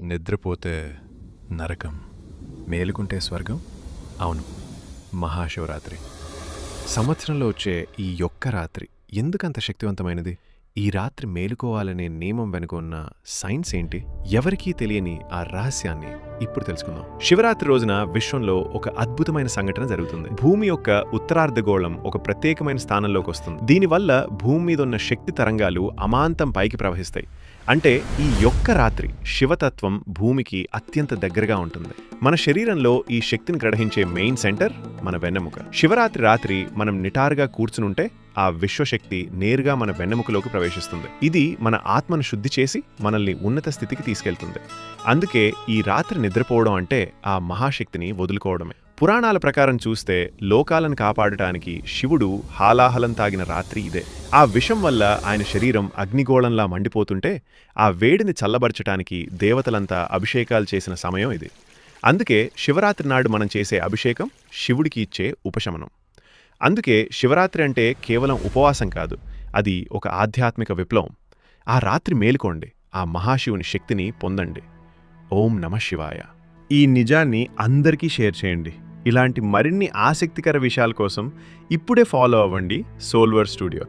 నిద్రపోతే నరకం, మేలుకుంటే స్వర్గం. అవును, మహాశివరాత్రి సంవత్సరంలో వచ్చే ఈ ఒక్క రాత్రి ఎందుకంత శక్తివంతమైనది? ఈ రాత్రి మేలుకోవాలనే నియమం వెనుక ఉన్న సైన్స్ ఏంటి? ఎవరికీ తెలియని ఆ రహస్యాన్ని ఇప్పుడు తెలుసుకుందాం. శివరాత్రి రోజున విశ్వంలో ఒక అద్భుతమైన సంఘటన జరుగుతుంది. భూమి యొక్క ఉత్తరార్ధగోళం ఒక ప్రత్యేకమైన స్థానంలోకి వస్తుంది. దీనివల్ల భూమి మీద ఉన్న శక్తి తరంగాలు అమాంతం పైకి ప్రవహిస్తాయి. అంటే ఈ ఒక్క రాత్రి శివతత్వం భూమికి అత్యంత దగ్గరగా ఉంటుంది. మన శరీరంలో ఈ శక్తిని గ్రహించే మెయిన్ సెంటర్ మన వెన్నెముక. శివరాత్రి రాత్రి మనం నిటారుగా కూర్చునుంటే ఆ విశ్వశక్తి నేరుగా మన వెన్నెముకలోకి ప్రవేశిస్తుంది. ఇది మన ఆత్మను శుద్ధి చేసి మనల్ని ఉన్నత స్థితికి తీసుకెళ్తుంది. అందుకే ఈ రాత్రి నిద్రపోవడం అంటే ఆ మహాశక్తిని వదులుకోవడమే. పురాణాల ప్రకారం చూస్తే లోకాలను కాపాడటానికి శివుడు హాలాహలం తాగిన రాత్రి ఇదే. ఆ విషం వల్ల ఆయన శరీరం అగ్నిగోళంలా మండిపోతుంటే ఆ వేడిని చల్లబరచటానికి దేవతలంతా అభిషేకాలు చేసిన సమయం ఇది. అందుకే శివరాత్రి నాడు మనం చేసే అభిషేకం శివుడికి ఇచ్చే ఉపశమనం. అందుకే శివరాత్రి అంటే కేవలం ఉపవాసం కాదు, అది ఒక ఆధ్యాత్మిక విప్లవం. ఆ రాత్రి మేలుకోండి, ఆ మహాశివుని శక్తిని పొందండి. ఓం నమః శివాయ. ఈ నిజాన్ని అందరికీ షేర్ చేయండి. ఇలాంటి మరిన్ని ఆసక్తికర విషయాల కోసం ఇప్పుడే ఫాలో అవ్వండి సోల్వర్ స్టూడియో.